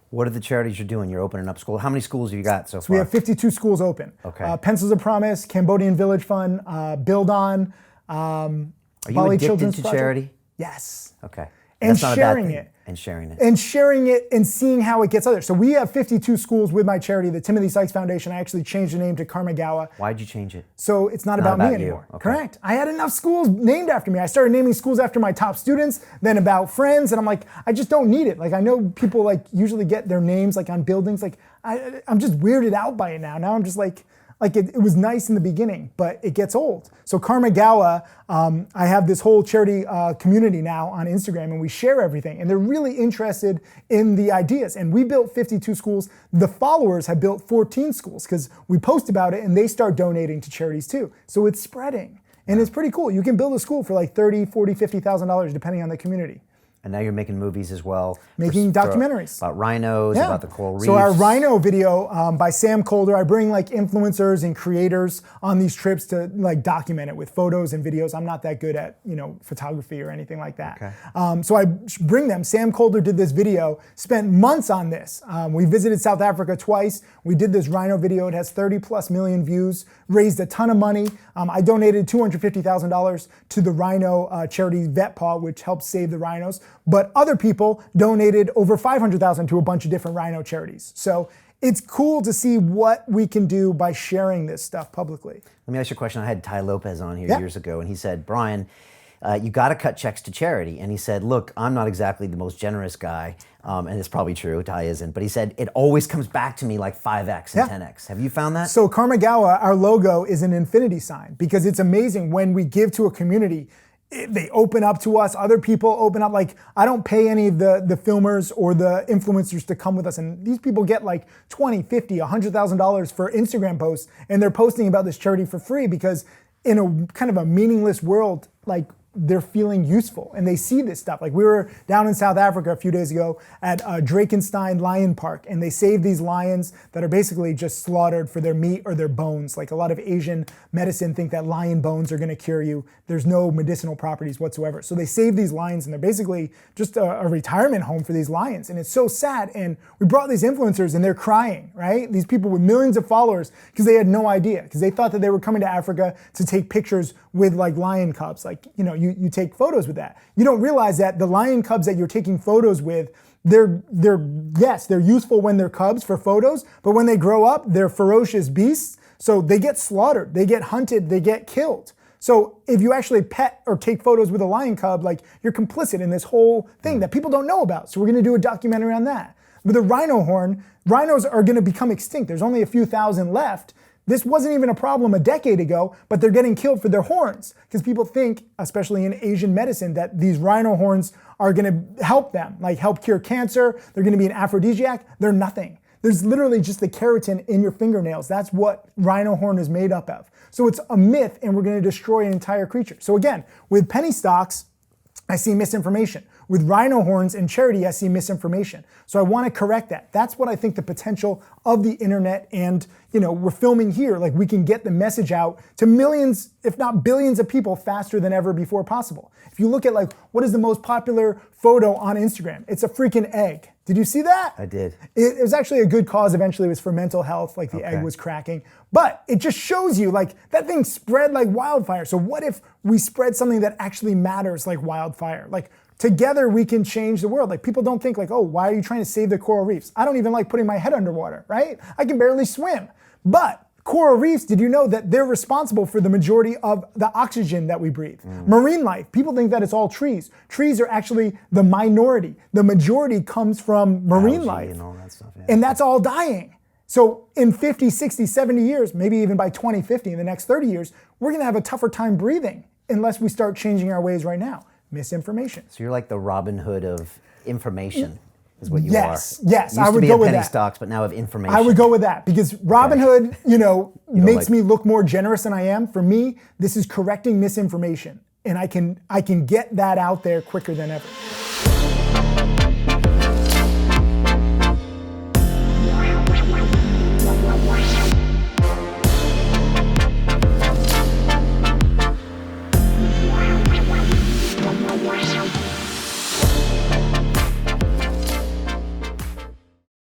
What are the charities you're doing? You're opening up schools. How many schools have you got so far? So we have 52 schools open. Okay. Pencils of Promise, Cambodian Village Fund, Build On, Are you Bali addicted Children's to Project. charity? Yes. Okay. And That's not a bad sharing thing. it. And sharing it. And sharing it and seeing how it gets others. So we have 52 schools with my charity, the Timothy Sykes Foundation. I actually changed the name to Karmagawa. Why'd you change it? So it's not about me about you. anymore. Okay. Correct. I had enough schools named after me. I started naming schools after my top students, then about friends, and I'm like, I just don't need it. Like I know people like usually get their names like on buildings. Like I'm just weirded out by it now. Now I'm just like it was nice in the beginning, but it gets old. So Karmagawa, I have this whole charity community now on Instagram, and we share everything. And they're really interested in the ideas. And we built 52 schools. The followers have built 14 schools because we post about it, and they start donating to charities too. So it's spreading, and it's pretty cool. You can build a school for like $30,000, $40,000, $50,000 depending on the community. And now you're making movies as well. Making documentaries. About rhinos, about the coral reefs. So our rhino video by Sam Colder, I bring like influencers and creators on these trips to like document it with photos and videos. I'm not that good at, photography or anything like that. Okay. So I bring them. Sam Colder did this video, spent months on this. We visited South Africa twice. We did this rhino video. It has 30+ million views, raised a ton of money. I donated $250,000 to the rhino charity VetPaw, which helps save the rhinos. But other people donated over $500,000 to a bunch of different rhino charities. So it's cool to see what we can do by sharing this stuff publicly. Let me ask you a question. I had Ty Lopez on here years ago, and he said, Brian, you got to cut checks to charity. And he said, look, I'm not exactly the most generous guy, and it's probably true, Ty isn't, but he said, it always comes back to me like 5X and 10X. Have you found that? So Karmagawa, our logo is an infinity sign because it's amazing when we give to a community, they open up to us, other people open up. Like I don't pay any of the filmers or the influencers to come with us. And these people get like $20, $50, $100,000 for Instagram posts, and they're posting about this charity for free because in a kind of a meaningless world, like they're feeling useful and they see this stuff. Like we were down in South Africa a few days ago at Drakenstein Lion Park, and they save these lions that are basically just slaughtered for their meat or their bones. Like a lot of Asian medicine think that lion bones are gonna cure you. There's no medicinal properties whatsoever. So they save these lions, and they're basically just a retirement home for these lions. And it's so sad. And we brought these influencers and they're crying, right? These people with millions of followers because they had no idea, because they thought that they were coming to Africa to take pictures with like lion cubs. Like, you take photos with that. You don't realize that the lion cubs that you're taking photos with, they're useful when they're cubs for photos, but when they grow up, they're ferocious beasts. So they get slaughtered, they get hunted, they get killed. So if you actually pet or take photos with a lion cub, like you're complicit in this whole thing that people don't know about. So we're gonna do a documentary on that. With a rhino horn, rhinos are gonna become extinct. There's only a few thousand left. This wasn't even a problem a decade ago, but they're getting killed for their horns because people think, especially in Asian medicine, that these rhino horns are gonna help them, like help cure cancer. They're gonna be an aphrodisiac. They're nothing. There's literally just the keratin in your fingernails. That's what rhino horn is made up of. So it's a myth, and we're gonna destroy an entire creature. So again, with penny stocks, I see misinformation. With rhino horns and charity, I see misinformation. So I want to correct that. That's what I think the potential of the internet, and we're filming here, like we can get the message out to millions, if not billions of people faster than ever before possible. If you look at like, what is the most popular photo on Instagram? It's a freaking egg. Did you see that? I did. It was actually a good cause. Eventually it was for mental health, like the egg was cracking. But it just shows you like that thing spread like wildfire. So what if we spread something that actually matters like wildfire? Like together we can change the world. Like people don't think like, oh, why are you trying to save the coral reefs? I don't even like putting my head underwater, right? I can barely swim. But coral reefs, did you know that they're responsible for the majority of the oxygen that we breathe? Marine life, people think that it's all trees. Trees are actually the minority. The majority comes from marine life. And all that stuff, and that's all dying. So in 50, 60, 70 years, maybe even by 2050, in the next 30 years, we're gonna have a tougher time breathing unless we start changing our ways right now. Misinformation. So you're like the Robin Hood of information, is what you Yes, are. yes, You used I would to be go of with penny that. stocks, but now of information. I would go with that because Robin Hood, makes like- me look more generous than I am. For me, this is correcting misinformation, and I can get that out there quicker than ever.